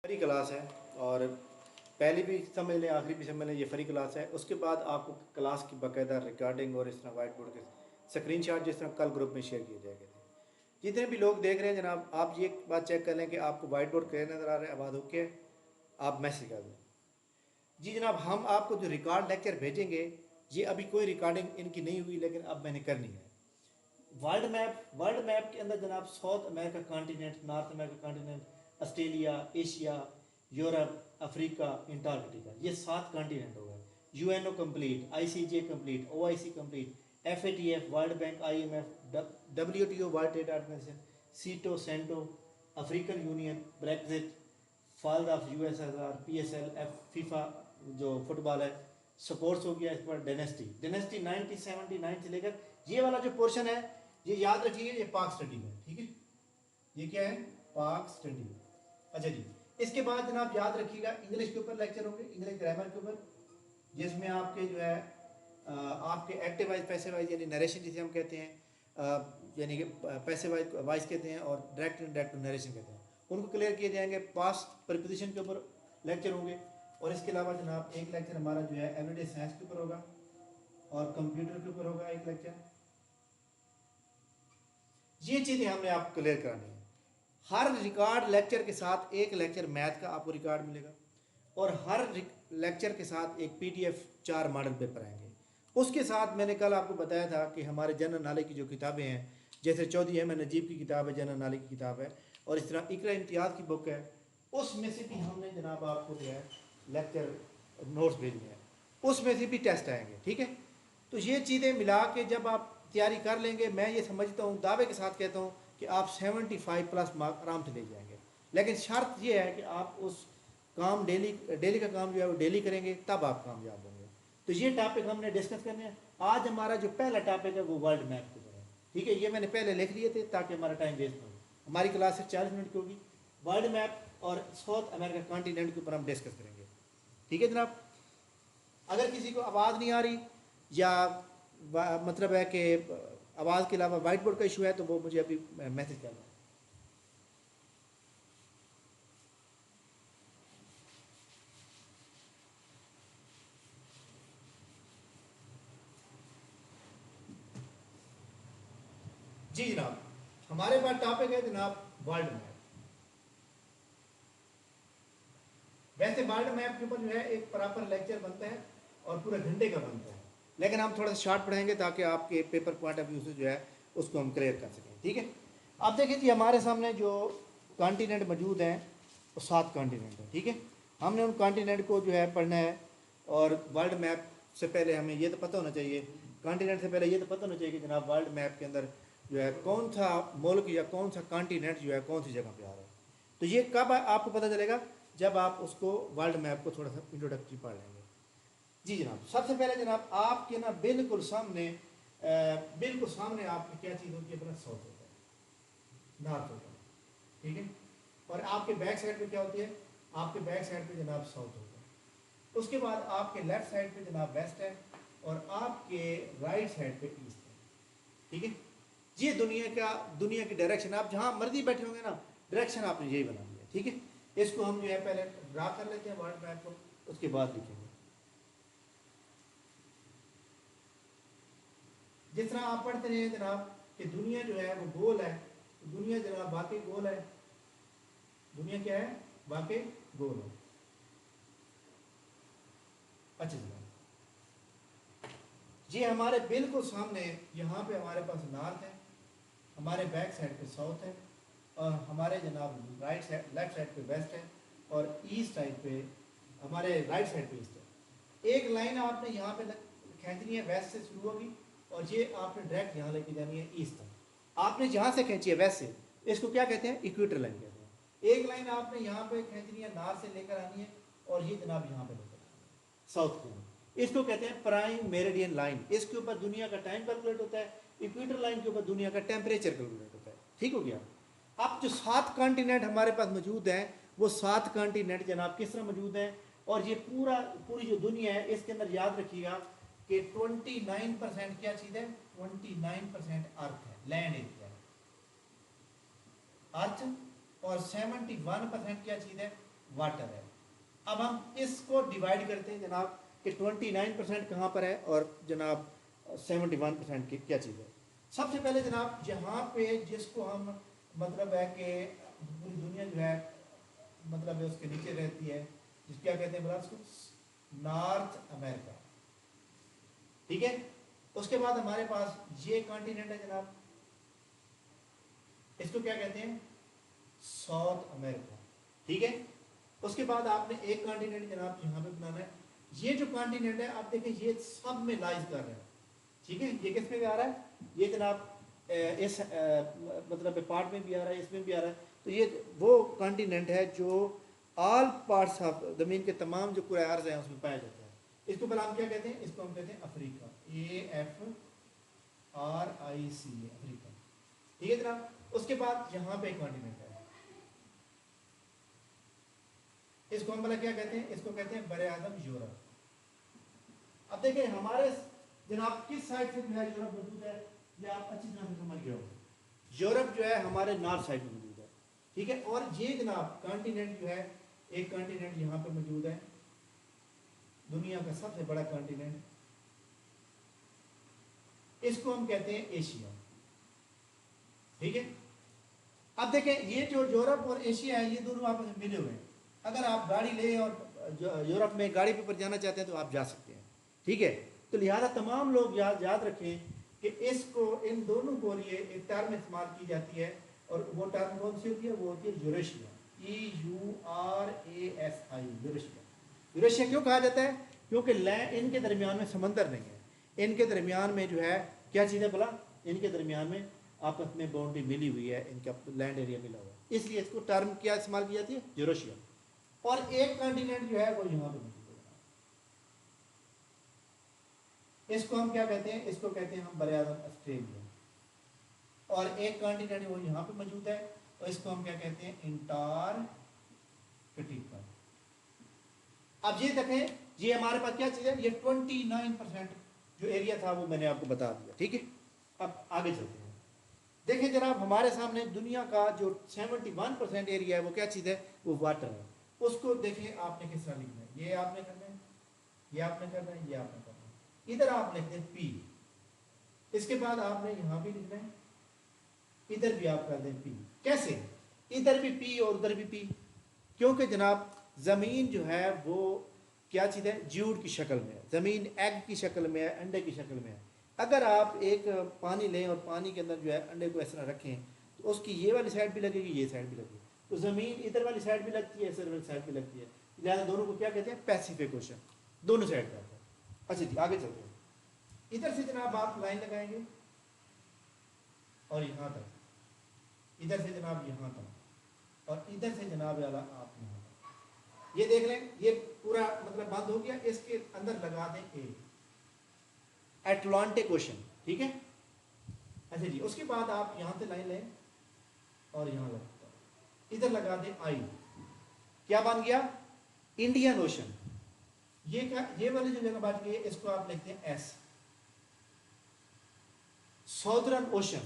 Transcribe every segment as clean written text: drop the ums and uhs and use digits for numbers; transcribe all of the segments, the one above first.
Free class है और पहली भी समझ लें आखिरी भी समझ लें, ये फ्री क्लास है। उसके बाद आपको क्लास की बाकायदा रिकॉर्डिंग और इस तरह वाइट बोर्ड के स्क्रीनशॉट जिस तरह कल ग्रुप में शेयर किए जाएंगे थे। जितने भी लोग देख रहे हैं जनाब, आप ये बात चेक कर लें कि आपको वाइट बोर्ड क्लियर नज़र आ रहा है, आवाज़ ओके है, आप मैसेज कर दें। जी जनाब, हम आपको जो रिकॉर्ड लेक्चर भेजेंगे, ये अभी कोई रिकॉर्डिंग इनकी नहीं हुई, लेकिन अब मैंने करनी है। वर्ल्ड मैप के अंदर जनाब South America continent, North America continent, Australia, Asia, Europe, Africa, Antarctica, ये 7 कॉन्टिनेंट हो गए। UNO complete, ICJ complete, OIC complete, FATF, World Bank, IMF, WTO, World Trade Organization, SEATO, CENTO, African Union, Brexit, fall of USSR, PSL, FIFA जो football है, sports हो गया। इस पर dynasty 1979 से लेकर ये वाला जो पोर्शन है, ये याद रखिए, ये पाक स्टडी है। ठीक है, ये क्या है? पाक स्टडी। अच्छा जी, इसके बाद जनाब याद रखिएगा इंग्लिश के ऊपर लेक्चर होंगे, इंग्लिश ग्रामर के ऊपर, जिसमें आपके जो है आपके एक्टिव वाइज, पैसिव वाइज यानी नरेशन जिसे हम कहते हैं, यानी कि पैसिव वाइज कहते हैं और डायरेक्ट इनडायरेक्ट नरेशन कहते हैं, उनको क्लियर किए जाएंगे। पास्ट प्रीपोजिशन के ऊपर लेक्चर होंगे। और इसके अलावा जनाब एक लेक्चर हमारा जो है एवरीडे साइंस के ऊपर होगा और कंप्यूटर के ऊपर होगा एक लेक्चर। ये चीज़ें हमने आपको क्लियर करानी है। हर रिकॉर्ड लेक्चर के साथ एक लेक्चर मैथ का आपको रिकॉर्ड मिलेगा और हर लेक्चर के साथ एक पीडीएफ 4 मॉडल पेपर आएंगे। उसके साथ मैंने कल आपको बताया था कि हमारे जनरल नॉलेज की जो किताबें हैं, जैसे चौधरी अहमद नजीब की किताब है, जनरल नॉलेज की किताब है, और इस तरह इकरा इम्तियाज़ की बुक है, उसमें से भी हमने जनाब आपको जो है लेक्चर नोट्स भेजने हैं, उसमें से भी टेस्ट आएंगे। ठीक है, तो ये चीज़ें मिला के जब आप तैयारी कर लेंगे, मैं ये समझता हूँ, दावे के साथ कहता हूँ कि आप 75+ मार्क आराम से ले जाएंगे। लेकिन शर्त ये है कि आप उस काम डेली का काम जो है वो डेली करेंगे, तब आप कामयाब होंगे। तो ये टॉपिक हमने डिस्कस करने हैं। आज हमारा जो पहला टॉपिक है वो वर्ल्ड मैप के ऊपर है। ठीक है, ये मैंने पहले लिख लिए थे ताकि हमारा टाइम वेस्ट ना हो। हमारी क्लास सिर्फ 40 मिनट की होगी। वर्ल्ड मैप और साउथ अमेरिका कॉन्टिनेंट के ऊपर हम डिस्कस करेंगे। ठीक है जनाब, अगर किसी को आवाज़ नहीं आ रही या मतलब है कि आवाज़ के अलावा वाइट बोर्ड का इशू है, तो वो मुझे अभी मैसेज करना है। जी जनाब, हमारे पास टॉपिक है जनाब वर्ल्ड मैप। वैसे वर्ल्ड मैप के ऊपर जो है एक प्रॉपर लेक्चर बनता है और पूरे घंटे का बनता है, लेकिन हम थोड़ा सा शॉर्ट पढ़ाएंगे ताकि आपके पेपर पॉइंट ऑफ व्यू से जो है उसको हम क्लियर कर सकें। ठीक है, आप देखिए जी, हमारे सामने जो कॉन्टिनेंट मौजूद हैं वो 7 कॉन्टिनेंट हैं। ठीक है, हमने उन कॉन्टिनेंट को जो है पढ़ना है। और वर्ल्ड मैप से पहले हमें ये तो पता होना चाहिए, कॉन्टिनेंट से पहले ये तो पता होना चाहिए कि जनाब वर्ल्ड मैप के अंदर जो है कौन सा मुल्क या कौन सा कॉन्टिनेंट जो है कौन सी जगह पे आ रहा है। तो ये कब आपको पता चलेगा? जब आप उसको वर्ल्ड मैप को थोड़ा सा इंट्रोडक्टरी पढ़ लेंगे। जी जनाब, सबसे पहले जनाब आपके ना बिल्कुल सामने आपकी क्या चीज़ होती है? अपना साउथ होता है, नॉर्थ होता है। ठीक है, और आपके बैक साइड पे क्या होती है? आपके बैक साइड पे जनाब साउथ होता है। उसके बाद आपके लेफ्ट साइड पे जनाब वेस्ट है और आपके राइट साइड पे ईस्ट है। ठीक है, ये दुनिया की डायरेक्शन, आप जहाँ मर्जी बैठे होंगे ना, डायरेक्शन आपने यही बना लिया। ठीक है, इसको हम जो है पहले ड्रा कर लेते हैं वर्ल्ड मैप को, उसके बाद लिखेंगे। जिस तरह आप पढ़ते रहे जनाब कि दुनिया जो है वो गोल है, तो दुनिया जनाब वाकई गोल है। दुनिया क्या है? वाकई गोल है। अच्छा जनाब, ये हमारे बिल्कुल सामने, यहाँ पे हमारे पास नॉर्थ है, हमारे बैक साइड पे साउथ है, और हमारे जनाब राइट साइड, लेफ्ट साइड पे वेस्ट है, और ईस्ट साइड पे, हमारे राइट साइड पे ईस्ट है। एक लाइन आपने यहाँ पे खींचनी है, वेस्ट से शुरू होगी और ये आपने डायरेक्ट यहाँ लेके जानी है ईस्ट तक। आपने जहाँ से खींची है वेस्ट से, इसको क्या कहते हैं? इक्वेटर लाइन कहते हैं। एक लाइन आपने यहाँ पे खींचनी है, नॉर्थ से लेकर आनी है और ये जनाब यहाँ पे लेकर आनी है साउथ की। इसको कहते हैं प्राइम मेरिडियन लाइन। इसके ऊपर दुनिया का टाइम कैलकुलेट होता है, इक्वेटर लाइन के ऊपर दुनिया का टेम्परेचर कैलकुलेट होता है। ठीक हो गया। अब जो 7 कॉन्टिनेंट हमारे पास मौजूद हैं, वो 7 कॉन्टिनेंट जनाब किस तरह मौजूद हैं? और ये पूरी जो दुनिया है, इसके अंदर याद रखिएगा कि 29% क्या चीज़ है? 29% अर्थ है, लैंड एरिया है अर्थ, और 71% क्या चीज़ है? वाटर है। अब हम इसको डिवाइड करते हैं जनाब कि 29% कहाँ पर है और जनाब 71% की क्या चीज़ है। सबसे पहले जनाब जहाँ पे जिसको हम मतलब है कि पूरी दुनिया जो है मतलब है उसके नीचे रहती है, जिस क्या कहते हैं बोला उसको, नॉर्थ अमेरिका, ठीक है। उसके बाद हमारे पास ये कॉन्टिनेंट है जनाब, इसको क्या कहते हैं, साउथ अमेरिका, ठीक है। उसके बाद आपने एक कॉन्टिनेंट जनाब यहाँ पे बनाना है। ये जो कॉन्टिनेंट है आप देखें ये सब में लाइज कर रहे हैं, ठीक है। ये किस में भी आ रहा है, ये जनाब इस मतलब पार्ट में भी आ रहा है, इसमें भी आ रहा है। तो ये वो कॉन्टिनेंट है जो ऑल पार्ट्स ऑफ ज़मीन के तमाम जो पूरे अर्ज़ हैं उसमें पाया जाता है। इसको पहले हम क्या कहते हैं, इसको हम कहते हैं अफ्रीका, AFRICA, अफ्रीका, ठीक है जनाब। उसके बाद यहाँ पे एक कॉन्टिनेंट है, इसको हम भला क्या कहते हैं, इसको कहते हैं बरे आदम यूरोप। अब देखिए हमारे जनाब किस साइड से जो है यूरोप मौजूद है, ये आप अच्छी तरह से समझ गए होंगे। यूरोप जो है हमारे नॉर्थ साइड में मौजूद है, ठीक है। और ये जनाब कॉन्टिनेंट जो है, एक कॉन्टिनेंट यहाँ पे मौजूद है, दुनिया का सबसे बड़ा कॉन्टिनेंट, इसको हम कहते हैं एशिया, ठीक है। अब देखें ये जो यूरोप और एशिया है ये दोनों आपस में मिले हुए हैं। अगर आप गाड़ी ले और यूरोप में गाड़ी पे जाना चाहते हैं तो आप जा सकते हैं, ठीक है। तो लिहाजा तमाम लोग याद रखें कि इसको इन दोनों को लिए एक टर्म इस्तेमाल की जाती है, और वो टर्म कौन सी होती है, वो होती है यूरेशिया, EURASI, यूरेशिया। यूरेशिया क्यों कहा जाता है, क्योंकि इनके दरमियान में समंदर नहीं है, इनके दरमियान में जो है क्या चीज़ है भला, इनके दरमियान में आपस में बाउंड्री मिली हुई है, इनका लैंड एरिया मिला हुआ है, इसलिए इसको टर्म क्या इस्तेमाल की जाती है, यूरेशिया। और एक कॉन्टिनेंट जो है वो यहाँ पे मौजूद है, इसको हम क्या कहते हैं, इसको कहते हैं हम बरे आज़म ऑस्ट्रेलिया। और एक कॉन्टिनेंट वो यहाँ पे मौजूद है, तो इसको हम क्या कहते हैं, अंटार्कटिका। अब ये देखें ये हमारे पास क्या चीज़ है, ये 29% जो एरिया था वो मैंने आपको बता दिया, ठीक है। अब आगे चलते हैं। देखिए जनाब हमारे सामने दुनिया का जो 71% एरिया है वो क्या चीज़ है, वो वाटर है। उसको देखिए आपने किस तरह लिखना है, ये आपने करना है, ये आपने करना है, ये आपने करना है। इधर आप लिखते हैं P, इसके बाद आपने यहाँ भी लिखना है, इधर भी आप कर दें P। कैसे, इधर भी P और उधर भी P, क्योंकि जनाब ज़मीन जो है वो क्या चीज़ है, ज्यूड की शक्ल में है, ज़मीन एग की शक्ल में है, अंडे की शक्ल में है। अगर आप एक पानी लें और पानी के अंदर जो है अंडे को इस तरह रखें तो उसकी ये वाली साइड भी लगेगी, ये साइड भी लगेगी, तो ज़मीन इधर वाली साइड भी लगती है, इधर वाली साइड भी लगती है, लिहाजा दोनों को क्या कहते हैं, पैसिफिक ओशन, दोनों साइड का। अच्छा जी आगे चलते हैं। इधर से जनाब आप लाइन लगाएंगे और यहाँ तक, इधर से जनाब यहाँ तक, और इधर से जनाब वाला आप यहाँ तक। ये देख लें ये पूरा मतलब बंद हो गया, इसके अंदर लगा दें ए, अटलांटिक ओशन, ठीक है। अच्छा जी उसके बाद आप यहाँ से लाइन लें और यहाँ लगा, इधर लगा दें आई, क्या बन गया, इंडियन ओशन। ये क्या, ये वाली जो जगह बच गई है इसको आप लिखते हैं एस, साउदर्न ओशन।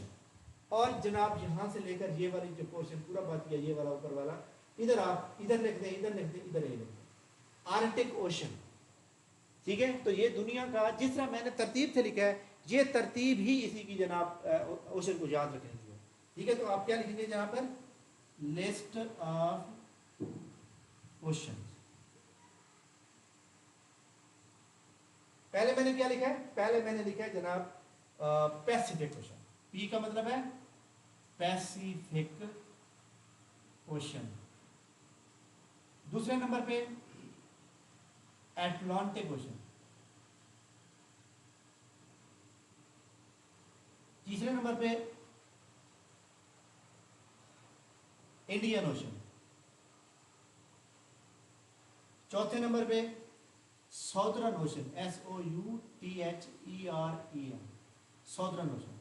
और जनाब यहाँ से लेकर ये वाली जो पोर्शन पूरा बच गया, ये वाला ऊपर वाला, इधर आप इधर लिख दें, इधर लिख दें, इधर ये लिख दें, आर्कटिक ओशन, ठीक है। तो ये दुनिया का जिस तरह मैंने तरतीब से लिखा है, ये तरतीब ही इसी की जनाब ओशन को याद रखेंगे, ठीक है। तो आप क्या लिखेंगे यहाँ पर, लिस्ट ऑफ ओशन। पहले मैंने क्या लिखा है, पहले मैंने लिखा है जनाब पैसिफिक ओशन, पी का मतलब है पैसिफिक ओशन। दूसरे नंबर पे अटलांटिक ओशन, तीसरे नंबर पे इंडियन ओशन, चौथे नंबर पे southern ocean, SOUTHEREN, southern ocean.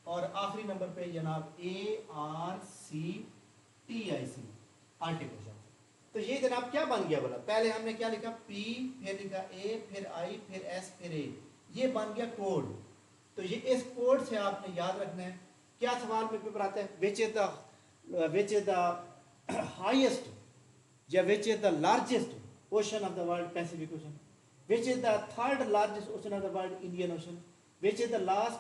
और आखिरी नंबर पे जनाब ARCTIC, आर्कटिक ओशन। तो ये जनाब क्या बन गया बोला, पहले हमने क्या लिखा P, फिर लिखा A, फिर I, फिर S, फिर A, ये बन गया कोड। तो ये इस कोड से आपने याद रखना है। क्या सवाल में पेपर आता है, विच इज द हाईएस्ट या which is the largest ocean of the world Pacific ocean, which is the third largest ocean of the world Indian ocean, which is the last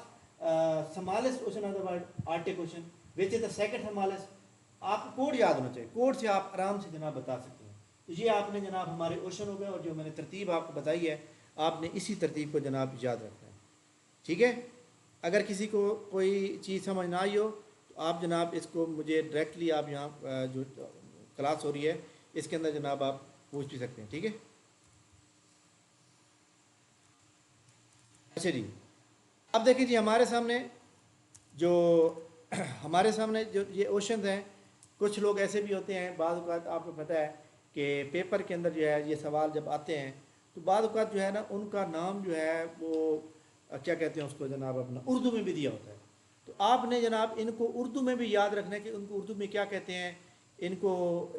smallest ocean of the world Arctic ocean, which is the second smallest. आपको code याद होना चाहिए, code से आप आराम से जनाब बता सकते हैं। तो ये आपने जनाब हमारे ओशन हो गए, और जो मैंने तरतीब आपको बताई है आपने इसी तरतीब को जनाब याद रखना है, ठीक है। अगर किसी को कोई चीज़ समझ ना आई हो तो आप जनाब इसको मुझे डायरेक्टली आप यहाँ जो क्लास हो रही है इसके अंदर जनाब आप पूछ भी सकते हैं, ठीक है। अच्छा जी, अब देखिए जी हमारे सामने जो ये ओशन हैं, कुछ लोग ऐसे भी होते हैं, बाद औक़ात आपको पता है कि पेपर के अंदर जो है ये सवाल जब आते हैं तो बाद औक़ात जो है ना उनका नाम जो है वो क्या कहते हैं उसको जनाब अपना उर्दू में भी दिया होता है। तो आपने जनाब इनको उर्दू में भी याद रखना है कि उनको उर्दू में क्या कहते हैं, इनको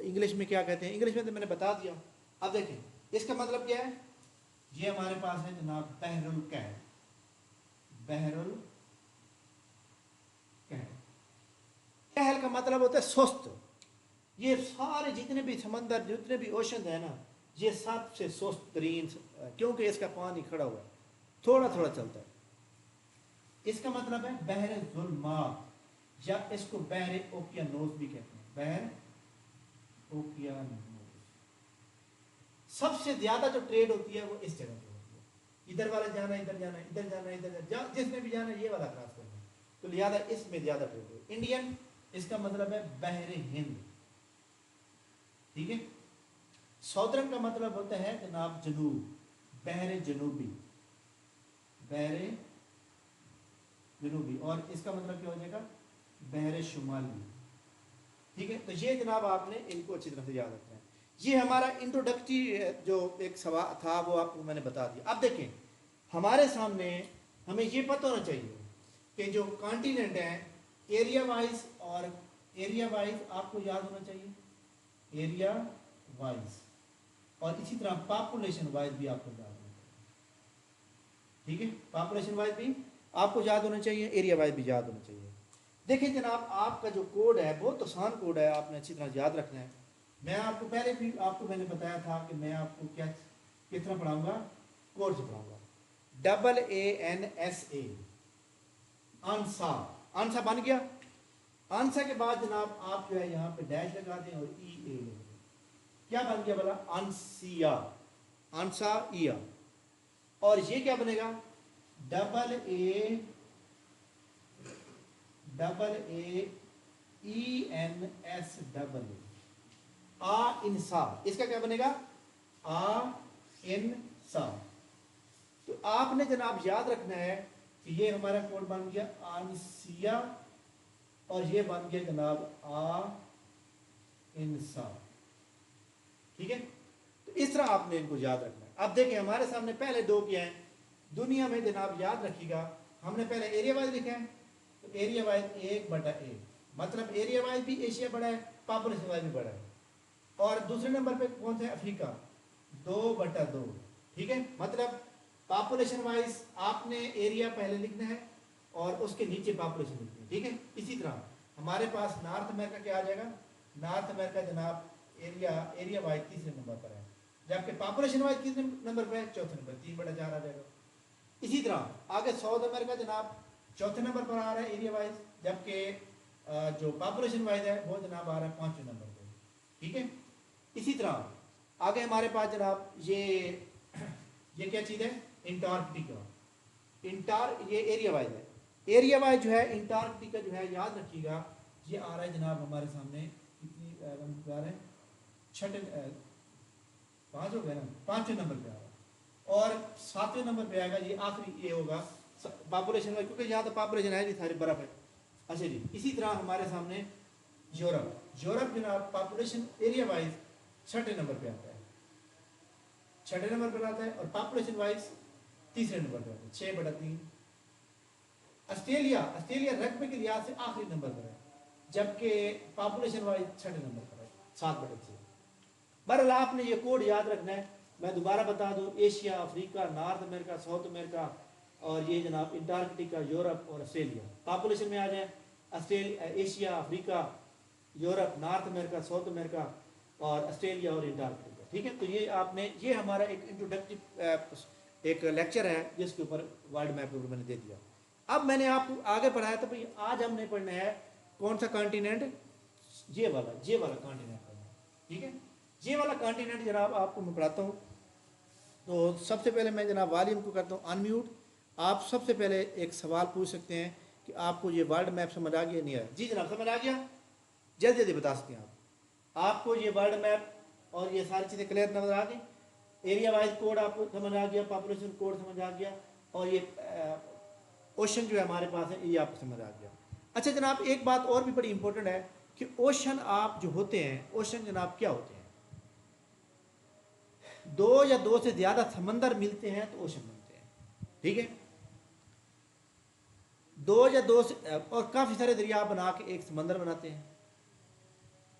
इंग्लिश में क्या कहते हैं। इंग्लिश में तो मैंने बता दिया। अब देखें इसका मतलब क्या है, ये हमारे पास है जनाब बहरुल कहल, बहरुल कहल। कहल का मतलब होता है सुस्त। ये सारे जितने भी समंदर, जितने भी ओशन है ना, ये सबसे सुस्त तरीन, क्योंकि इसका पानी खड़ा हुआ है, थोड़ा थोड़ा चलता है। इसका मतलब है बहर जुल्मात, या इसको बहर ओकियानोस भी कहते हैं, बहर ओकियानोस। सबसे ज्यादा जो ट्रेड होती है वो इस जगह पे होती है। इधर वाला जाना, इधर जाना, इधर जाना, इधर जाना, जिसमें भी जाना ये वाला क्रॉस करना, तो लिहाजा इसमें ज्यादा ट्रेड होती है। इंडियन इसका मतलब है बहर हिंद, ठीक है। सौदर्न का मतलब होता है जनाब जनूब, बहर जनूबी, बहर जनूबी, और इसका मतलब क्या हो जाएगा बहर शुमाली, ठीक है। तो ये जनाब आपने इनको अच्छी तरह से याद रखना है। ये हमारा इंट्रोडक्टरी जो एक सवाल था वो आपको मैंने बता दिया। अब देखें हमारे सामने हमें ये पता होना चाहिए कि जो कॉन्टिनेंट है एरिया वाइज, और एरिया वाइज आपको याद होना चाहिए, एरिया वाइज, और इसी तरह पॉपुलेशन वाइज भी आपको याद होना चाहिए, ठीक है। पॉपुलेशन वाइज भी आपको याद होना चाहिए, एरिया वाइज भी याद होना चाहिए। देखिए जनाब आपका जो कोड है बहुत आसान कोड है, आपने अच्छी तरह याद रखना है। मैं आपको पहले भी आपको मैंने बताया था कि मैं आपको क्या किस तरह पढ़ाऊंगा, कोड से पढ़ाऊंगा। AANSA, आंसा, आंसा बन गया। आंसा के बाद जनाब आप जो है यहाँ पे डैश लगा दें और EA, क्या बन गया बोला, आंसिया, आंसा इया। और ये क्या बनेगा, AAENS, आ इंसा, इसका क्या बनेगा, आ इंसा। तो आपने जनाब याद रखना है कि ये हमारा कोड बन गया आंसिया, और ये बन गया जनाब आ इंसा, ठीक है। तो इस तरह आपने इनको याद रखना है। अब देखें हमारे सामने पहले दो क्या हैं दुनिया में जनाब, याद रखिएगा। हमने पहले एरिया वाइज लिखा है, तो एरिया वाइज 1/1, मतलब एरिया वाइज भी एशिया बड़ा है, पॉपुलेशन वाइज भी बड़ा है। और दूसरे नंबर पे कौन सा है, अफ्रीका, 2/2, ठीक है। मतलब पॉपुलेशन वाइज आपने एरिया पहले लिखना है और उसके नीचे पॉपुलेशन लिखनी है, ठीक है। इसी तरह हमारे पास नॉर्थ अमेरिका क्या आ जाएगा, नॉर्थ अमेरिका जनाब एरिया वाइज तीसरे नंबर पर है, जबकि पॉपुलेशन वाइज कितने नंबर पर है, चौथे नंबर, 3/4 आ जाएगा। इसी तरह आगे साउथ अमेरिका जनाब चौथे नंबर पर आ रहा है एरिया वाइज, जबकि जो पॉपुलेशन वाइज है वो जनाब आ रहा है 5वें नंबर पर, ठीक है। इसी तरह आगे हमारे पास जनाब ये क्या चीज़ है, इंटार्कटिका, ये एरिया वाइज है। एरिया वाइज जो है इंटार्कटिका जो है याद रखिएगा, ये आ रहा है जनाब हमारे सामने कितनी नंबर है, 5 हो गया ना, 5वें नंबर पे आ रहा है, और 7वें नंबर पे आएगा ये आखिरी, ये होगा पॉपुलेशन वाइज, क्योंकि यहाँ तो पॉपुलेशन है नहीं, सारी बर्फ है। अच्छा जी, इसी तरह हमारे सामने यूरोप जनाब पॉपुलेशन एरिया वाइज 6ठे नंबर पे आता है, 6ठे नंबर पर आता है, और पॉपुलेशन वाइज तीसरे नंबर पर आता है, 6/3। ऑस्ट्रेलिया रकबे के लिहाज से आखिरी नंबर पर है, जबकि पॉपुलेशन वाइज 6ठे नंबर पर है, 7/6। बहरहाल आपने ये कोड याद रखना है। मैं दोबारा बता दूं, Asia, Africa, north America, south America, और ये जनाब इंटार्कटिका, यूरोप और ऑस्ट्रेलिया। पॉपुलेशन में आ जाए Australia, Asia, Africa, Europe, north America, south America, और ऑस्ट्रेलिया और अंटार्कटिका। ठीक है, तो ये आपने, ये हमारा एक इंट्रोडक्टिव एक लेक्चर है जिसके ऊपर वर्ल्ड मैप के ऊपर मैंने दे दिया। अब मैंने आपको आगे पढ़ाया था भाई, आज हमने पढ़ना है कौन सा कॉन्टिनेंट, ये वाला कॉन्टिनेंट पढ़ना है। ठीक है, ये वाला कॉन्टिनेंट जनाब आपको मैं पढ़ाता हूँ। तो सबसे पहले मैं जनाब वॉल्यूम को करता हूँ अनम्यूट। आप सबसे पहले एक सवाल पूछ सकते हैं कि आपको ये वर्ल्ड मैप समझ आ गया नहीं आया? जी जनाब समझ आ गया, जल्दी जल्दी बता सकते हैं आप। आपको ये वर्ल्ड मैप और ये सारी चीज़ें क्लियर नजर आ गई? एरिया वाइज कोड आपको समझ आ गया, पॉपुलेशन कोड समझ आ गया, और ये ओशन जो है हमारे पास है ये आपको समझ आ गया। अच्छा जनाब, एक बात और भी बड़ी इंपॉर्टेंट है कि ओशन आप जो होते हैं, ओशन जनाब क्या होते हैं? दो या दो से ज़्यादा समंदर मिलते हैं तो ओशन बनते हैं। ठीक है, दो या दो से, और काफ़ी सारे दरिया बना के एक समंदर बनाते हैं।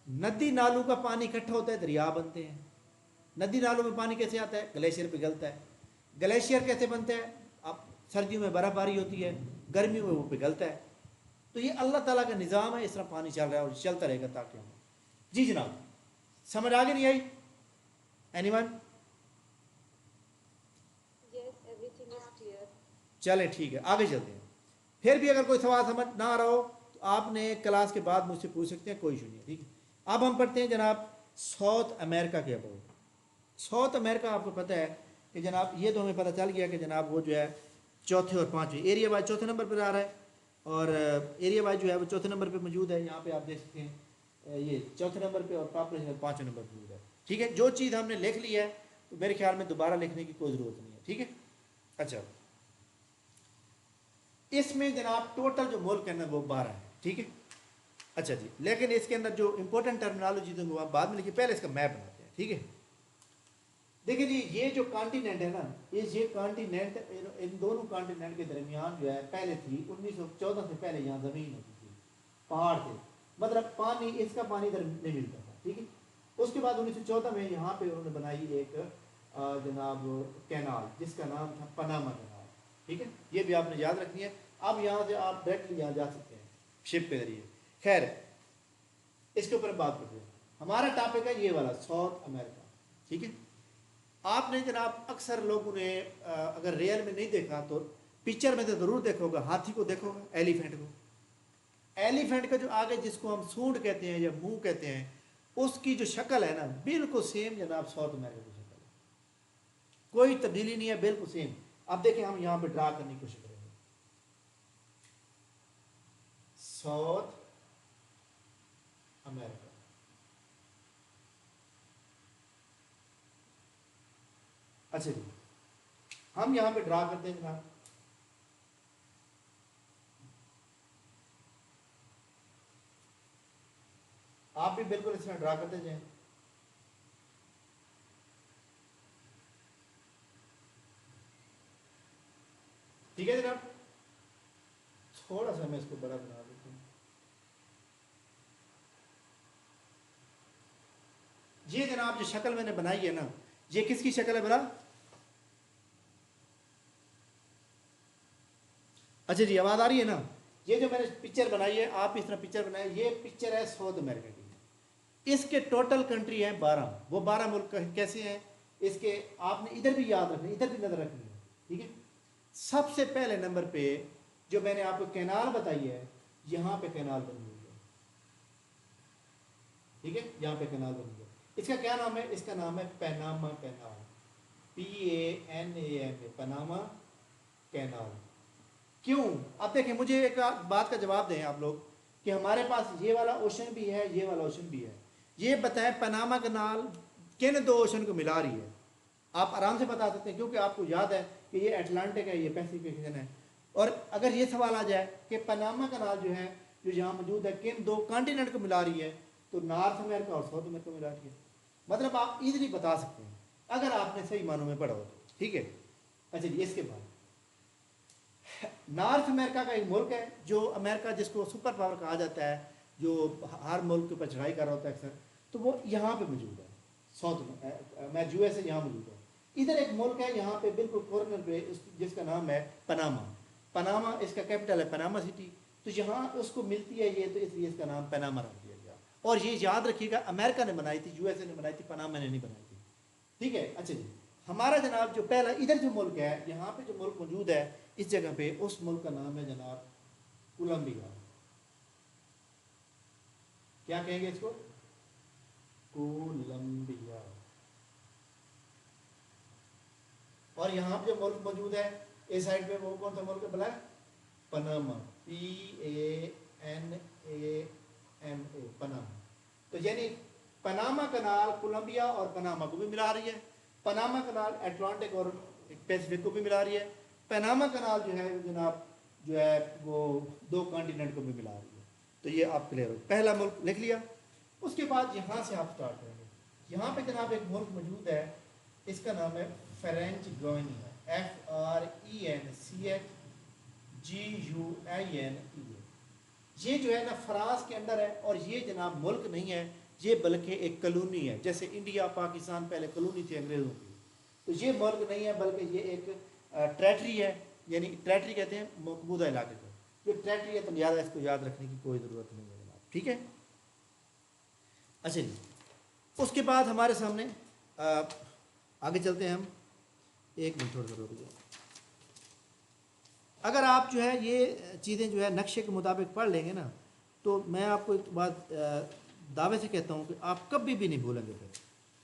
नदी नालों का पानी इकट्ठा होता है, दरिया बनते हैं। नदी नालों में पानी कैसे आता है? ग्लेशियर पिघलता है। ग्लेशियर कैसे बनता है? अब सर्दियों में बर्फबारी होती है, गर्मियों में वो पिघलता है। तो ये अल्लाह ताला का निज़ाम है, इस तरह पानी चल रहा है और चलता रहेगा ताकि हम। जी जनाब, समझ आगे नहीं आई? एनीवन? चलें ठीक है, आगे चलते हैं। फिर भी अगर कोई सवाल समझ ना आ रहा हो तो आपने क्लास के बाद मुझसे पूछ सकते हैं, कोई इशू नहीं है। ठीक है, अब हम पढ़ते हैं जनाब साउथ अमेरिका के अबाउट। साउथ अमेरिका आपको पता है कि जनाब, ये तो हमें पता चल गया कि जनाब वो जो है चौथे और पाँचवें एरिया वाइज चौथे नंबर पर आ रहा है, और एरिया वाइज जो है वो चौथे नंबर पर मौजूद है। यहाँ पे आप देख सकते हैं ये चौथे नंबर पे और पॉपुलेशन पाँचवें नंबर पर मौजूद है। ठीक है, जो चीज़ हमने लिख ली है तो मेरे ख्याल में दोबारा लिखने की कोई ज़रूरत नहीं है। ठीक है, अच्छा, इसमें जनाब टोटल जो मुल्क है ना वो 12 है। ठीक है, अच्छा जी, लेकिन इसके अंदर जो इंपॉर्टेंट टर्मिनोलॉजी तो वो बाद में लिखिए, पहले इसका मैप बनाते हैं। ठीक है, देखिए जी, ये जो कॉन्टिनेंट है ना, ये कॉन्टिनेंट, इन दोनों कॉन्टिनेंट के दरमियान जो है पहले थी 1914 से पहले यहाँ ज़मीन होती थी, पहाड़ थे, मतलब पानी, इसका पानी इधर नहीं मिलता था। ठीक है, उसके बाद 1914 में यहाँ पे उन्होंने बनाई एक जनाब कैनाल जिसका नाम था पनामा कैनाल। ठीक है, ये भी आपने याद रखनी है। अब यहाँ से आप डायरेक्टली यहाँ जा सकते हैं शिप के जरिए। खैर, इसके ऊपर बात करते हैं। हमारा टॉपिक है ये वाला साउथ अमेरिका। ठीक है, आपने जनाब अक्सर लोगों ने अगर रियल में नहीं देखा तो पिक्चर में तो ज़रूर देखोगा, हाथी को देखोगा, एलिफेंट को। एलिफेंट का जो आगे जिसको हम सूंड कहते हैं या मुंह कहते हैं, उसकी जो शक्ल है ना बिल्कुल सेम जनाब साउथ अमेरिका की शक्ल है, कोई तब्दीली नहीं है, बिल्कुल सेम। अब देखें, हम यहाँ पे ड्रा करने की कोशिश करेंगे साउथ अमेरिका। अच्छा जी, हम यहाँ पे ड्रा करते हैं जनाब, आप भी बिल्कुल इस तरह ड्रा करते जाएं। ठीक है जनाब, थोड़ा सा मैं इसको बड़ा बना देता हूँ। ये जनाब जो शक्ल मैंने बनाई है ना, ये किसकी शक्ल है बड़ा? अच्छा जी, आवाज़ आ रही है ना? ये जो मैंने पिक्चर बनाई है, आप इस तरह पिक्चर बनाए, ये पिक्चर है साउथ अमेरिका की। इसके टोटल कंट्री हैं 12। वो 12 मुल्क कैसे हैं इसके, आपने इधर भी याद रखना, इधर भी नजर रखनी है। ठीक है, सबसे पहले नंबर पे जो मैंने आपको कैनाल बताई है, यहाँ पे कैनाल बनी हुई है। ठीक है, यहाँ पे कैनाल बनी हुई है। इसका क्या नाम है? इसका नाम है Panama canal, PANAMA, Panama canal. क्यों? अब देखें, मुझे एक बात का जवाब दें आप लोग कि हमारे पास ये वाला ओशन भी है, ये वाला ओशन भी है। ये बताएं पनामा कैनाल किन दो ओशन को मिला रही है? आप आराम से बता सकते हैं, क्योंकि आपको याद है कि ये अटलांटिक है, ये पैसिफिक ओशन है। और अगर ये सवाल आ जाए कि पनामा कैनाल जो है, जो यहाँ मौजूद है, किन दो कॉन्टिनेंट को मिला रही है, तो नॉर्थ अमेरिका और साउथ अमेरिका को मिला रही है। मतलब आप इजीली बता सकते हैं अगर आपने सही मानों में पढ़ा हो तो। ठीक है, अच्छा जी, इसके बाद नॉर्थ अमेरिका का एक मुल्क है जो अमेरिका, जिसको सुपर पावर कहा जाता है, जो हर मुल्क के ऊपर चढ़ाई कर रहा होता है अक्सर, तो वो यहाँ पे मौजूद है साउथ में, US यहाँ मौजूद है। इधर एक मुल्क है यहाँ पे बिल्कुल कॉर्नर पे, जिसका नाम है पनामा। पनामा इसका कैपिटल है, पनामा सिटी। तो यहाँ उसको मिलती है ये, तो इसलिए इसका नाम पनामा रख दिया गया। और ये याद रखिएगा अमेरिका ने बनाई थी, यूएसए ने बनाई थी, पनामा ने नहीं बनाई थी। ठीक है। अच्छा जी, हमारा जनाब जो पहला इधर जो मुल्क है, यहाँ पे जो मुल्क मौजूद है इस जगह पे, उस मुल्क का नाम है जनाब कोलंबिया। क्या कहेंगे इसको? कोलंबिया। और यहाँ पे जो मुल्क मौजूद है इस साइड पे, वो कौन सा मुल्क है भला? पनामा। PANAMA, Panama. तो यानी पनामा कनाल कोलंबिया और पनामा को भी मिला रही है, पनामा कनाल अटलांटिक और पैसिफिक को भी मिला रही है, पनामा कनाल जो है जनाब जो है वो दो कॉन्टिनेंट को भी मिला रही है। तो ये आप क्लियर हो, पहला मुल्क लिख लिया। उसके बाद यहाँ से आप स्टार्ट करेंगे। यहाँ पे जनाब एक मुल्क मौजूद है, इसका नाम है फ्रेंच गुयाना, FRENCHGUIANA। ये जो है ना फ्रांस के अंदर है, और ये जनाब मुल्क नहीं है, ये बल्कि एक कॉलोनी है। जैसे इंडिया पाकिस्तान पहले कॉलोनी थी अंग्रेज़ों की, तो ये मुल्क नहीं है बल्कि ये एक टेरिटरी है, यानी टेरिटरी कहते हैं मकबूजा इलाके को। ये टेरिटरी है, तो ज़्यादा इसको याद रखने की कोई ज़रूरत नहीं है जनाब। ठीक है। अच्छा जी, उसके बाद हमारे सामने आगे चलते हैं हम। एक मिनट थोड़ा सा रुक जाओ। अगर आप जो है ये चीज़ें जो है नक्शे के मुताबिक पढ़ लेंगे ना, तो मैं आपको एक बात दावे से कहता हूँ कि आप कभी भी नहीं भूलेंगे फिर,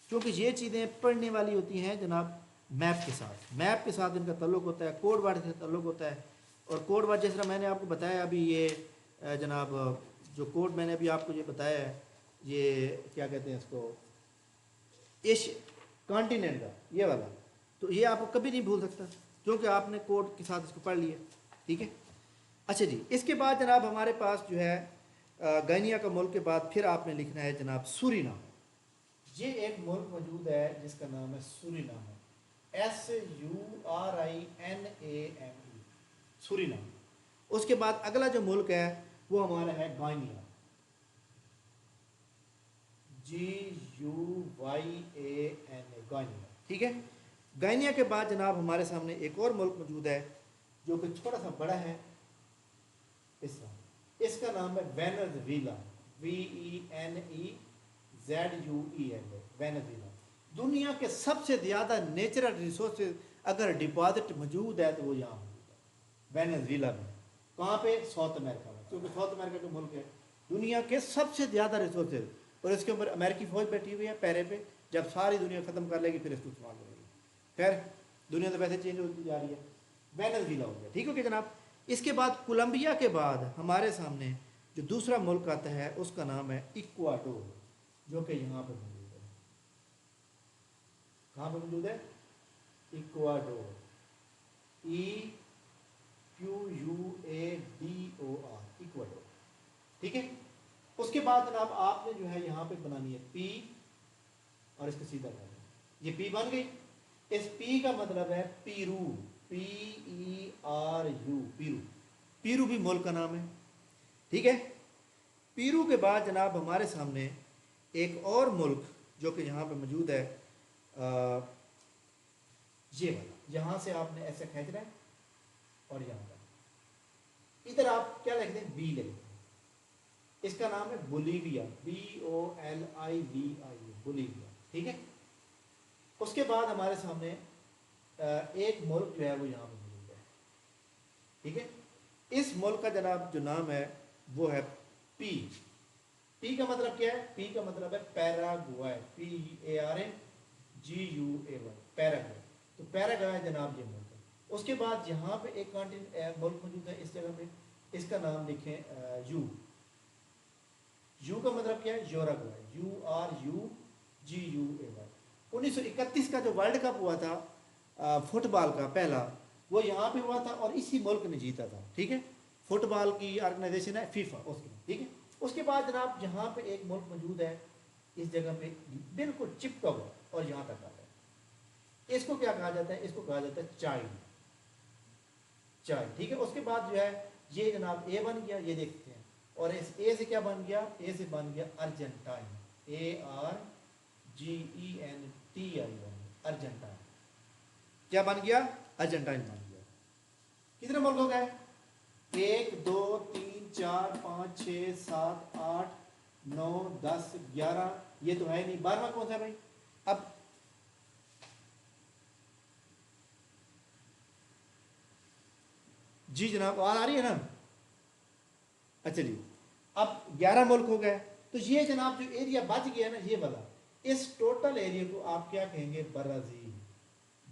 क्योंकि ये चीज़ें पढ़ने वाली होती हैं जनाब मैप के साथ। मैप के साथ इनका ताल्लुक़ होता है, कोड वर्ड से ताल्लुक़ होता है। और कोड वर्ड जिस तरह मैंने आपको बताया अभी, ये जनाब जो कोड मैंने अभी आपको ये बताया है, ये क्या कहते हैं इसको, इस कॉन्टिनेंट का ये वाला, तो ये आपको कभी नहीं भूल सकता क्योंकि आपने कोड के साथ इसको पढ़ लिया। ठीक है। अच्छा जी, इसके बाद जनाब हमारे पास जो है गायनिया का मुल्क के बाद फिर आपने लिखना है जनाब सूरीनाम। ये एक मुल्क मौजूद है जिसका नाम है सूरीनाम, SURINAME, सूरीनाम। उसके बाद अगला जो मुल्क है वो हमारा है गायनिया, GUYANA, गायनिया। ठीक है। गायनिया के बाद जनाब हमारे सामने एक और मुल्क मौजूद है जो कि थोड़ा सा बड़ा है, इसका नाम है वेनेजुएला, VENEZUELA, वेनेजुएला। दुनिया के सबसे ज़्यादा नेचुरल रिसोर्सेज अगर डिपॉजिट मौजूद है तो वो यहाँ मौजूद है, वेनेजुएला में। कहाँ पे? साउथ अमेरिका में, क्योंकि साउथ अमेरिका का मुल्क है। दुनिया के सबसे ज़्यादा रिसोर्सेज, और इसके ऊपर अमेरिकी फ़ौज बैठी हुई है पैरे पे। जब सारी दुनिया ख़त्म कर लेगी फिर इसको इस्तेमाल करेगी। खैर दुनिया तो वैसे चेंज होती जा रही है। वेनेजुएला हो गया। ठीक हो गया जनाब। इसके बाद कोलंबिया के बाद हमारे सामने जो दूसरा मुल्क आता है उसका नाम है इक्वाडोर, जो कि यहाँ पर मौजूद है। कहाँ पर मौजूद है? Ecuador, EQUADOR, Ecuador. ठीक है। उसके बाद जनाब आपने जो है यहाँ पे बनानी है P, और इसको सीधा करना है। ये P बन गई। इस P का मतलब है पीरू, PERU, पीरू। पीरू भी मुल्क का नाम है। ठीक है। पीरू के बाद जनाब हमारे सामने एक और मुल्क जो कि यहाँ पे मौजूद है, ये वाला। यहाँ से आपने ऐसे खींचना है और यहाँ पर इधर आप क्या लिख दें? बी लिख दें। इसका नाम है बोलीविया, BOLIVIA, बोलीविया। ठीक है। उसके बाद हमारे सामने एक मुल्क जो है वो यहाँ पर मौजूद है। ठीक है। इस मुल्क का जनाब जो नाम है वो है पी। पी का मतलब क्या है? पी का मतलब है पैराग्वाय, PARAGUAY, पैराग्वाय। तो पैराग्वाय जनाब ये मुल्क है। उसके बाद यहाँ पे एक मुल्क मौजूद है इस जगह पे, इसका नाम लिखें यू। यू का मतलब क्या है? यूरुग्वाय, URUGUAY। 1931 का जो वर्ल्ड कप हुआ था फुटबॉल का पहला, वो यहाँ पे हुआ था और इसी मुल्क ने जीता था। ठीक है। फुटबॉल की ऑर्गेनाइजेशन है फीफा, उसकी। ठीक है। उसके बाद जनाब यहाँ पे एक मुल्क मौजूद है इस जगह पे बिल्कुल चिपका हुआ, और यहाँ तक आता है। इसको क्या कहा जाता है? इसको कहा जाता है चाइल्ड, चाइल्ड। ठीक है। उसके बाद जो है ये जनाब ए बन गया, ये देखते हैं। और इस ए से क्या बन गया? ए से बन गया अर्जेंटाइन, ARGENTINE, अर्जेंटाइन। क्या बन गया? अर्जेंटाइन बन गया। कितने मुल्क हो गए? 1 2 3 4 5 6 7 8 9, 10, 11, ये तो है नहीं, 12वां कौन सा है भाई? अब जी जनाब, आवाज आ रही है ना? अच्छा जी, अब 11 मुल्क हो गए, तो ये जनाब जो एरिया बच गया ना ये वाला, इस टोटल एरिया को आप क्या कहेंगे? Brazil,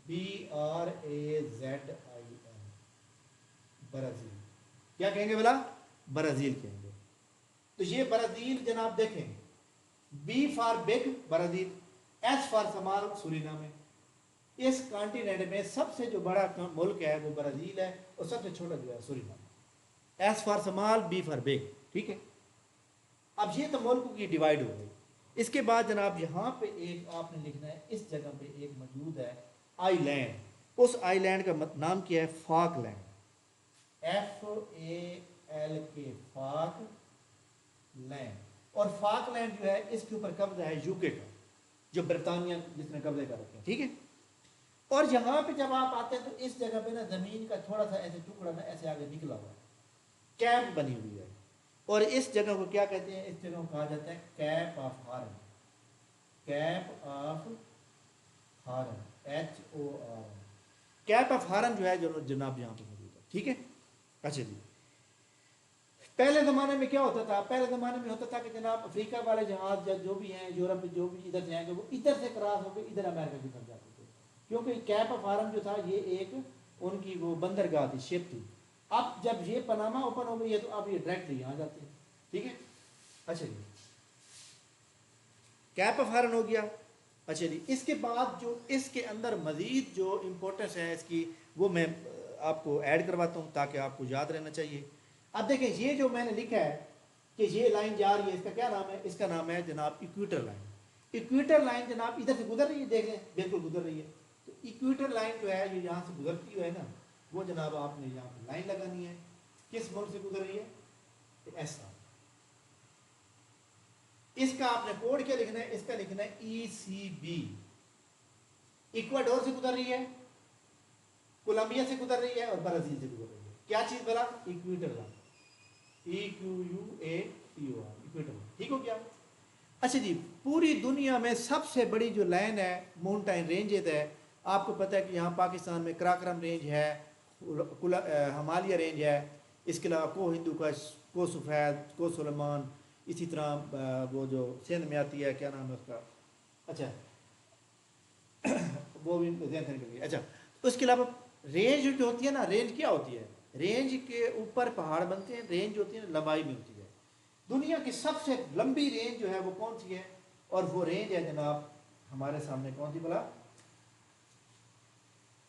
BRAZIL, Brazil. क्या कहेंगे बोला? ब्राज़ील कहेंगे। तो ये ब्राज़ील जनाब देखें, B for big Brazil, S for small Suriname है। इस कॉन्टिनेंट में सबसे जो बड़ा मुल्क है वो ब्राज़ील है, और सबसे छोटा जो है Suriname. S for small, B for big, ठीक है। अब ये तो मुल्कों की डिवाइड हो गई। इसके बाद जनाब यहाँ पे एक आपने लिखना है, इस जगह पे एक मौजूद है आइलैंड। उस आइलैंड का नाम क्या है? Falkland, FALK, Falkland. और फाकलैंड जो है इसके ऊपर कब्जा है यूके का, जो ब्रिटानिया जिसने कब्जे कर रखे हैं, ठीक है। और यहाँ पे जब आप आते हैं तो इस जगह पे ना जमीन का थोड़ा सा ऐसे टुकड़ा ना ऐसे आगे निकला हुआ है, कैप बनी हुई है। और इस जगह को क्या कहते हैं? इस जगह को कहा जाता है cap of horn, cap of horn, HORN। Cap of horn जो है जो जनाब यहाँ पे मौजूद है, ठीक है। अच्छा जी, पहले ज़माने में क्या होता था? पहले ज़माने में होता था कि जनाब अफ्रीका वाले जहाज जो भी हैं, यूरोप जो भी इधर से आएंगे, वो इधर से क्रॉस होकर इधर अमेरिका की तरफ जाते थे, क्योंकि कैप ऑफ हॉर्न जो था ये एक उनकी वो बंदरगाह थी, शिप थी। अब जब ये पनामा ओपन हो गई है तो अब ये डायरेक्टली यहाँ जाते हैं, ठीक है। अच्छा जी, कैप ऑफ हॉर्न हो गया। अच्छा जी, इसके बाद जो इसके अंदर मज़ीद जो इम्पोर्टेंस है इसकी, वो मैं आपको ऐड करवाता हूँ ताकि आपको याद रहना चाहिए। अब देखें, ये जो मैंने लिखा है कि ये लाइन जा रही है, इसका क्या नाम है? इसका नाम है जनाब इक्वेटर लाइन। इक्वेटर लाइन जनाब इधर से गुजर रही है, देख लें, बिल्कुल गुजर रही है। तो इक्वेटर लाइन जो है ये यहाँ से गुजरती है ना, वो जनाब आपने यहाँ पर लाइन लगानी है। किस मुल्क से गुजर रही है? ऐसा। इसका आपने कोड क्या लिखना है? इसका लिखना है ECB। इक्वाडोर से गुजर रही है, कोलंबिया से गुजर रही है, और ब्राजील से गुजर रही है। क्या चीज बना? इक्वेटर लाइन, EQUATOR, इक्वेटर, ठीक हो गया। अच्छा जी, पूरी दुनिया में सबसे बड़ी जो लाइन है माउंटेन रेंजेस है, आपको पता है कि यहाँ पाकिस्तान में कराकरम रेंज है, हिमालय रेंज है, इसके अलावा को हिंदू का, को सफ़ैद, को सुलेमान, इसी तरह वो जो सिंध में आती है, क्या नाम है उसका, अच्छा वो भी ध्यान से निकल गई। अच्छा, उसके अलावा रेंज जो होती है ना, रेंज क्या होती है? रेंज के ऊपर पहाड़ बनते हैं, रेंज होती है लंबाई में होती है। दुनिया की सबसे लंबी रेंज जो है वो कौन सी है? और वो रेंज है जनाब हमारे सामने, कौन सी बोला?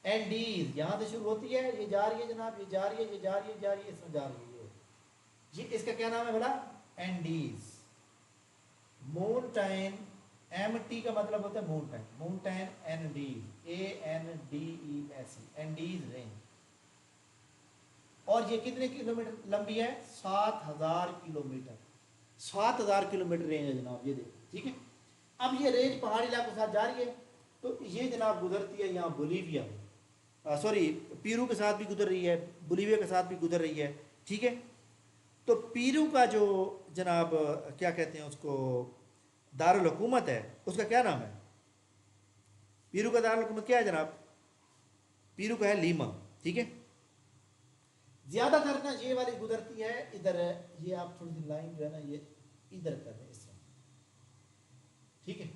एंडीज। यहाँ से शुरू होती है, ये जा रही है जनाब, ये जा रही है, ये जा रही है, जा रही है, इसमें जा रही है ये, इसका क्या नाम है बोला? एंडीज। माउंटेन, MT का मतलब होता है mountain, mountain, ANDES, Andes range. और ये कितने किलोमीटर लंबी है? 7000 किलोमीटर, 7000 किलोमीटर रेंज है जनाब, ये देखिए, ठीक है। अब ये रेंज पहाड़ी इलाकों के साथ जा रही है, तो ये जनाब गुजरती है यहाँ बोलीविया में, सॉरी पीरू के साथ भी गुजर रही है, बोलीविया के साथ भी गुजर रही है, ठीक है। तो पीरू का जो जनाब क्या कहते हैं उसको, दारुल हुकूमत है, उसका क्या नाम है? पीरू का दारुल हुकूमत क्या है जनाब? पीरू का है लीमा, ठीक है। ज्यादातर ना ये वाली गुजरती है इधर, ये आप थोड़ी सी लाइन जो है ना ये इधर कर रहे हैं, इस तरह, ठीक है।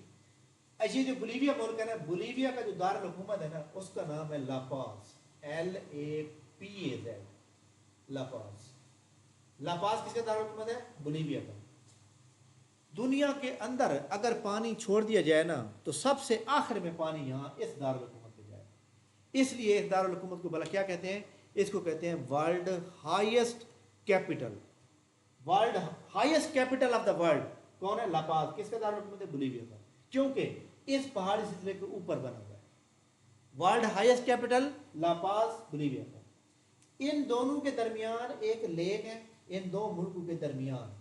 ये जो बोलीविया मुल्क है ना, बोलीविया का जो दारुल हुकूमत है ना, उसका नाम है लापाज, LAPAZ, लापाज। लापाज किसका दारुल हुकूमत है? बोलीविया का। दुनिया के अंदर अगर पानी छोड़ दिया जाए ना, तो सबसे आखिर में पानी यहाँ इस दारुल हुकूमत पे जाए। इसलिए इस दारुल हुकूमत को भला क्या कहते हैं? इसको कहते हैं world highest capital, world highest capital of the world. कौन है? लापाज। किसका दारुल हुकूमत है? बोलीविया का, क्योंकि इस पहाड़ी सिलसिले के ऊपर बना हुआ है। World highest capital La Paz, Bolivia का। इन दोनों के दरमियान एक लेक है, इन दो मुल्कों के दरमियान।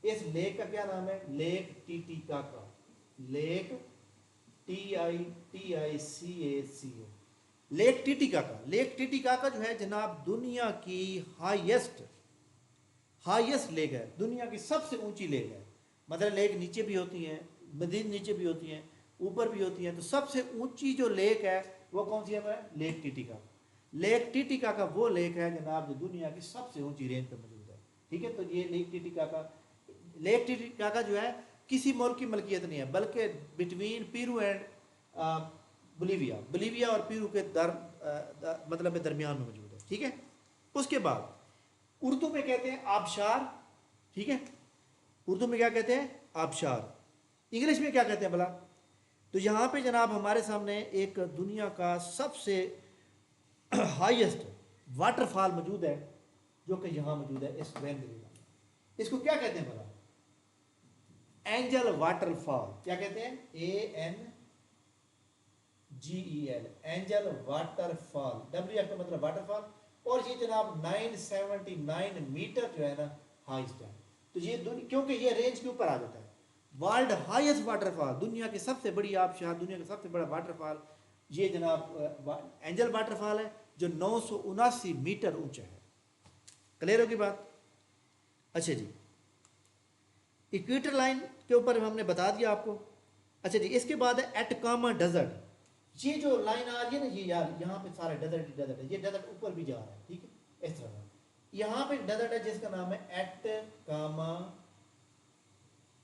इस लेक का क्या नाम है? Lake Titicaca, lake TITICACA, lake Titicaca. Lake Titicaca जो है जनाब दुनिया की हाईएस्ट लेक है, दुनिया की सबसे ऊंची लेक है। मतलब लेक नीचे भी होती हैं, मजीद नीचे भी होती हैं, ऊपर भी होती हैं। तो सबसे ऊंची जो लेक है वो कौन सी है हमारा? लेक टिटिका। लेक टिटिका का वो लेक है जनाब जो दुनिया की सबसे ऊंची रेंज पर मौजूद है। ठीक है, तो ये लेक टिटिका का जो है किसी मुल्क की मलकियत नहीं है, बल्कि between Piru and Bolivia, Bolivia और पीरू के मतलब दरमियान में मौजूद है। ठीक है, उसके बाद उर्दू में कहते हैं आबशार। ठीक है, उर्दू में क्या कहते हैं? आबशार। इंग्लिश में क्या कहते हैं भला? तो यहाँ पे जनाब हमारे सामने एक दुनिया का सबसे हाईएस्ट वाटरफॉल मौजूद है, जो कि यहाँ मौजूद है इस वेंगुर्ला में। इसको क्या कहते हैं भला? Angel waterfall. क्या कहते हैं? ANGEL, angel waterfall. WF का मतलब वाटरफॉल। और ये जनाब 979 मीटर जो है ना हाईएस्ट है। तो ये क्योंकि ये रेंज के ऊपर आ जाता है। वर्ल्ड हाईएस्ट वाटरफॉल, दुनिया की सबसे बड़ी आबशार, दुनिया का सबसे बड़ा वाटरफॉल ये जनाब एंजल वाटरफॉल है, जो 979 मीटर ऊंचा है। क्लियर होगी बात? अच्छा जी, इक्वेटर लाइन के ऊपर हमने बता दिया आपको। अच्छा जी, इसके बाद है एटकामा डेजर्ट। ये जो लाइन आ रही है ना, ये यार यहाँ पे सारे डेजर्ट है। ये डेजर्ट ऊपर भी जा रहा है। ठीक है, इस तरह यहाँ पे डेजर्ट है जिसका नाम है एटकामा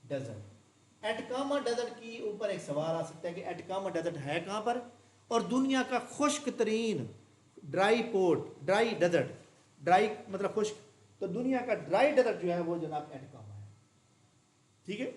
डेजर्ट। एटकामा डेजर्ट की ऊपर एक सवाल आ सकता है कि एटकामा डेजर्ट है कहाँ पर? और दुनिया का खुश्क तरीन dry port, dry desert, dry मतलब खुश्क, तो दुनिया का ड्राई डेजर्ट जो है वो जनाब एटकामा है। ठीक है,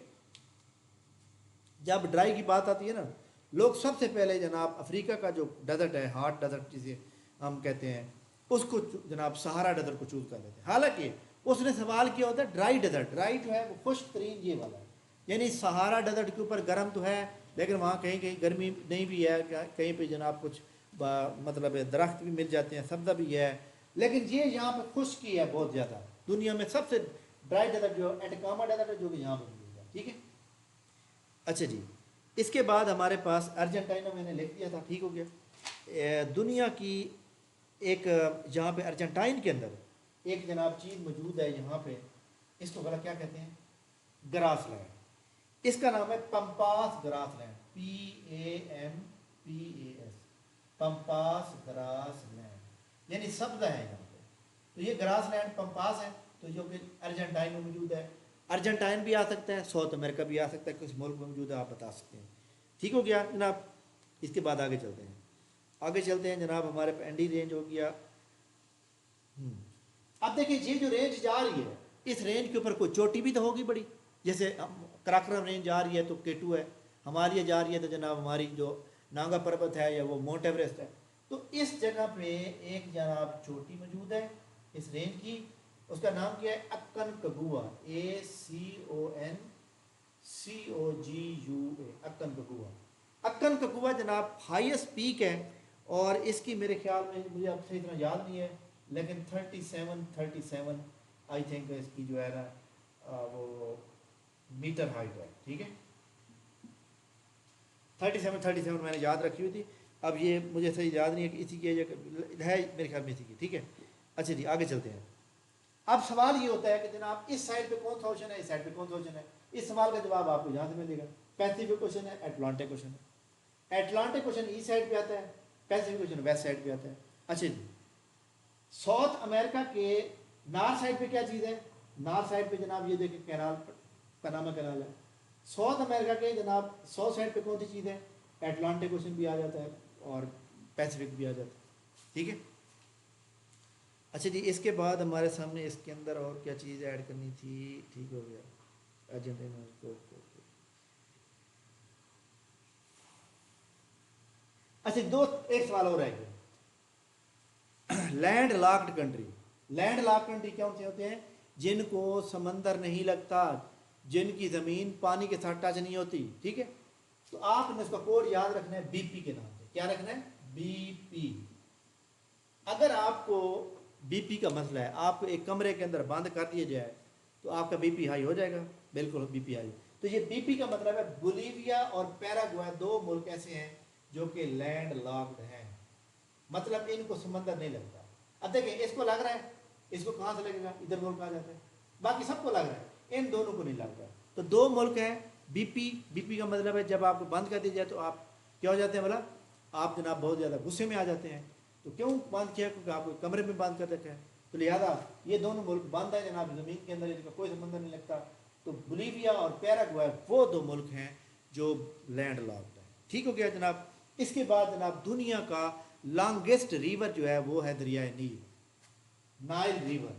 जब ड्राई की बात आती है ना, लोग सबसे पहले जनाब अफ्रीका का जो डेजर्ट है, हॉट डेजर्ट जिसे हम कहते हैं, उसको जनाब सहारा डेजर्ट को चूज कर लेते हैं। हालांकि उसने सवाल किया होता है ड्राई डेजर्ट। ड्राई जो है वो खुश्क तरीन ये वाला है, यानी सहारा डेजर्ट के ऊपर गर्म तो है, लेकिन वहाँ कहीं कहीं गर्मी नहीं भी है, कहीं पे जनाब कुछ मतलब दरख्त भी मिल जाते हैं, सब्जा भी है, लेकिन ये यहाँ पे खुश्की है बहुत ज़्यादा। दुनिया में सबसे ड्राई डेजर्ट जो एटकामा डेजर्ट है, जो कि यहाँ पर मौजूद है। ठीक है, अच्छा जी, इसके बाद हमारे पास अर्जेंटीना, मैंने लिख दिया था, ठीक हो गया। दुनिया की एक यहाँ पे अर्जेंटाइन के अंदर एक जनाब चीज़ मौजूद है यहाँ पे, इसको गलत क्या कहते हैं? Grass land. इसका नाम है pampas grass land, PAMPAS, pampas grass land, यानी सब्जा है यहाँ पे। तो ये ग्रास लैंड पंपास है, तो जो कि अर्जेंटाइन में मौजूद है। अर्जेंटाइन भी आ सकता है, साउथ अमेरिका भी आ सकता है, कुछ मुल्क में मौजूद है, आप बता सकते हैं। ठीक हो गया जनाब, इसके बाद आगे चलते हैं। जनाब, हमारे एंडी रेंज हो गया। अब देखिए, ये जो रेंज जा रही है, इस रेंज के ऊपर कोई चोटी भी तो होगी बड़ी, जैसे कराक्रम रेंज जा रही है तो K2 है, हिमालय जा रही है तो जनाब हमारी जो नांगा पर्वत है या वो माउंट एवरेस्ट है। तो इस जगह पे एक जनाब चोटी मौजूद है इस रेंज की, उसका नाम क्या है? अक्कनकगुआ, ACONCOGUA, अक्कनकगुआ। अक्कनकगुआ जनाब हाईएस्ट पीक है, और इसकी मेरे ख्याल में, मुझे अब से इतना याद नहीं है, लेकिन 37 आई थिंक इसकी जो है ना वो मीटर हाइट है। ठीक है, 37 मैंने याद रखी हुई थी, अब ये मुझे सही याद नहीं है कि इसी की है, मेरे ख्याल में इसी की। ठीक है, अच्छा जी, आगे चलते हैं। अब सवाल ये होता है कि जनाब इस साइड पे कौन सा ओशन है, इस साइड पे कौन सा ओशन है? इस सवाल का जवाब आपको यहाँ से मिलेगा। पैसिफिक ओशन है, अटलांटिक ओशन है। अटलांटिक ओशन ईस्ट साइड पे आता है, पैसिफिक ओशन वेस्ट साइड पे आता है। अच्छा जी, साउथ अमेरिका के नॉर्थ साइड पे क्या चीज़ है? नॉर्थ साइड पे जनाब ये देखिए कैनाल, पनामा कैनाल है। साउथ अमेरिका के जनाब साउथ साइड पे कौन सी चीज़ है? अटलांटिक ओशन भी आ जाता है और पैसिफिक भी आ जाता है। ठीक है, अच्छा जी, इसके बाद हमारे सामने इसके अंदर और क्या चीज़ ऐड करनी थी? ठीक हो गया, अर्जेंटीना को। अच्छा, एक सवाल और रह गया। Land locked country. Land locked country कौन से होते हैं? जिनको समंदर नहीं लगता, जिनकी ज़मीन पानी के साथ टच नहीं होती। ठीक है, तो आपने इसका कोड याद रखना है BP के नाम से। क्या रखना है? BP। अगर आपको BP का मसला है, आपको एक कमरे के अंदर बंद कर दिया जाए तो आपका BP हाई हो जाएगा। बिल्कुल BP हाई। तो ये BP का मतलब है बोलीविया और पैराग्वे, दो मुल्क ऐसे हैं जो कि लैंड लॉक्ड हैं, मतलब इनको समंदर नहीं लगता। अब देखिए, इसको लग रहा है, इसको कहाँ से लगेगा? इधर मुल्क आ जाता है। बाकी सबको लग रहा है, इन दोनों को नहीं लगता। तो दो मुल्क हैं बीपी, बीपी का मतलब है जब आपको बंद कर दिया जाए तो आप क्या हो जाते हैं, बोला आप जनाब बहुत ज़्यादा गुस्से में आ जाते हैं। तो क्यों बंद किया, क्योंकि आपको कमरे में बंद कर रखा है। तो लिहाजा ये दोनों मुल्क बंद है जनाब, ज़मीन के अंदर इनका कोई संबंध नहीं लगता। तो बोलीविया और पैराग्वे वो दो मुल्क हैं जो लैंड लॉक्ड है। ठीक हो गया जनाब। इसके बाद जनाब दुनिया का लॉन्गेस्ट रिवर जो है वो है दरियाए नील, नाइल रिवर।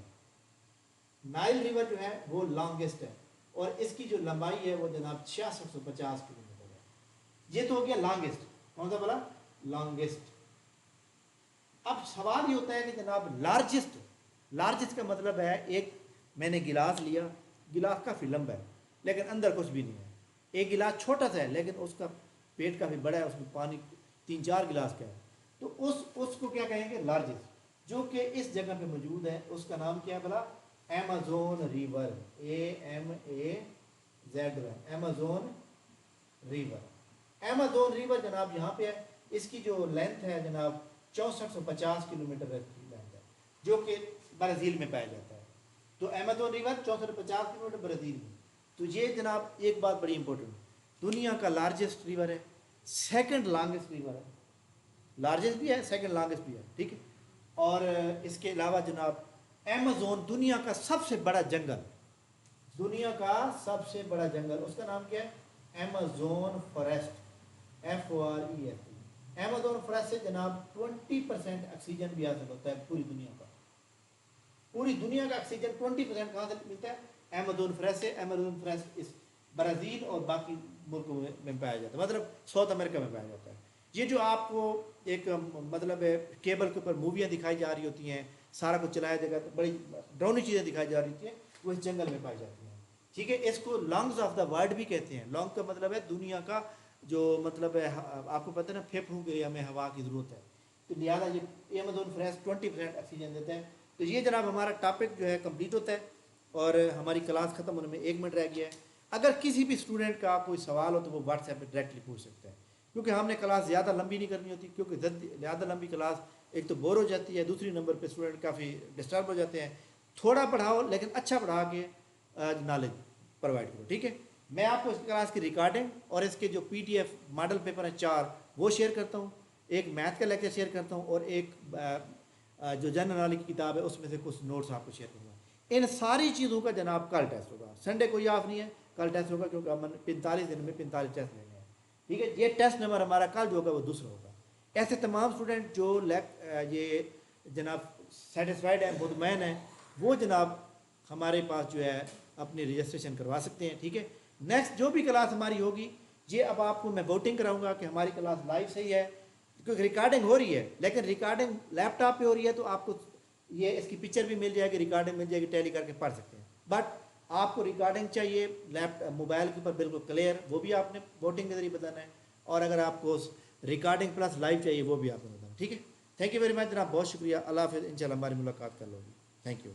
नाइल रिवर जो है वो लॉन्गेस्ट है और इसकी जो लंबाई है वो जनाब 6650 किलोमीटर है। ये तो हो गया लॉन्गेस्ट। कौन सा बोला, लॉन्गेस्ट। अब सवाल ये होता है कि जनाब लार्जेस्ट, लार्जेस्ट का मतलब है एक मैंने गिलास लिया, गिलास काफ़ी लंबा है लेकिन अंदर कुछ भी नहीं है। एक गिलास छोटा सा है लेकिन उसका पेट काफ़ी बड़ा है, उसमें पानी 3-4 गिलास का है। तो उसको क्या कहेंगे, लार्जेस्ट। जो कि इस जगह पे मौजूद है उसका नाम क्या है बोला, Amazon river, AMAZ, Amazon river. Amazon river जनाब यहाँ पे है। इसकी जो लेंथ है जनाब 6450 किलोमीटर लेंथ है, जो कि ब्राज़ील में पाया जाता है। तो अमेज़न रिवर 6450 किलोमीटर ब्राज़ील में। तो ये जनाब एक बात बड़ी इंपॉर्टेंट, दुनिया का लार्जेस्ट रिवर है, सेकंड लॉन्गेस्ट रिवर है, लार्जेस्ट भी है सेकंड लॉन्गेस्ट भी है, ठीक है। और इसके अलावा जनाब अमेज़न दुनिया का सबसे बड़ा जंगल, दुनिया का सबसे बड़ा जंगल, उसका नाम क्या है, Amazon forest, FOREST। Amazon forest से जनाब 20% ऑक्सीजन भी हासिल होता है पूरी दुनिया का। पूरी दुनिया का ऑक्सीजन 20% कहाँ से मिलता है, अमेज़न फॉरेस्ट से। अमेज़न फॉरेस्ट इस ब्राज़ील और बाकी मुल्कों में पाया जाता है, मतलब साउथ अमेरिका में पाया जाता है। ये जो आपको एक मतलब है केबल के ऊपर मूवियाँ दिखाई जा रही होती हैं, सारा कुछ चलाया जाएगा, बड़ी डरावनी चीज़ें दिखाई जा रही होती हैं, वो इस जंगल में पाई जाती हैं, ठीक है। इसको लंग्स ऑफ द वर्ल्ड भी कहते हैं। लंग का मतलब है दुनिया का जो मतलब है, आपको पता है ना फेफड़ों के लिए हमें हवा की ज़रूरत है, तो लिहाजा ये अमेज़न फॉरेस्ट 20% ऑक्सीजन देते हैं। तो ये जनाब हमारा टॉपिक जो है कंप्लीट होता है और हमारी क्लास ख़त्म होने में 1 मिनट रह गया है। अगर किसी भी स्टूडेंट का कोई सवाल हो तो वो व्हाट्सएप पे डायरेक्टली पूछ सकते हैं, क्योंकि हमने क्लास ज़्यादा लंबी नहीं करनी होती, क्योंकि ज़्यादा लंबी क्लास एक तो बोर हो जाती है, दूसरी नंबर पे स्टूडेंट काफ़ी डिस्टर्ब हो जाते हैं। थोड़ा पढ़ाओ लेकिन अच्छा पढ़ा के नॉलेज प्रोवाइड करो, ठीक है। मैं आपको इस क्लास की रिकॉर्डिंग और इसके जो PDF मॉडल पेपर हैं 4 वो शेयर करता हूँ, एक मैथ का लेक्चर शेयर करता हूँ और एक जो जनरल नॉलेज की किताब है उसमें से कुछ नोट्स आपको शेयर करूँगा। इन सारी चीज़ों का जनाब कल टेस्ट होगा, संडे कोई ऑफ नहीं है, कल टेस्ट होगा, क्योंकि हमने 45 दिन में 45 टेस्ट लेने हैं, ठीक है। ये टेस्ट नंबर हमारा कल जो होगा वो दूसरा होगा। ऐसे तमाम स्टूडेंट जो ये जनाब सेटिस्फाइड हैं, मुतमैन हैं, वो जनाब हमारे पास जो है अपनी रजिस्ट्रेशन करवा सकते हैं, ठीक है। नेक्स्ट जो भी क्लास हमारी होगी, ये अब आपको मैं वोटिंग कराऊंगा कि हमारी क्लास लाइव सही है, क्योंकि रिकॉर्डिंग हो रही है, लेकिन रिकॉर्डिंग लैपटॉप पे हो रही है, तो आपको ये इसकी पिक्चर भी मिल जाएगी, रिकॉर्डिंग मिल जाएगी, टैली करके पढ़ सकते हैं। बट आपको रिकॉर्डिंग चाहिए लैपटॉप मोबाइल के ऊपर बिल्कुल क्लियर, वो भी आपने वोटिंग के जरिए बताना है। और अगर आपको रिकॉर्डिंग प्लस लाइव चाहिए वो भी आपने बताना, ठीक है। थैंक यू वेरी मच जनाब, बहुत शुक्रिया। अल्लाह हाफिज़, इंशाल्लाह हमारी मुलाकात कर लोगी। Thank you.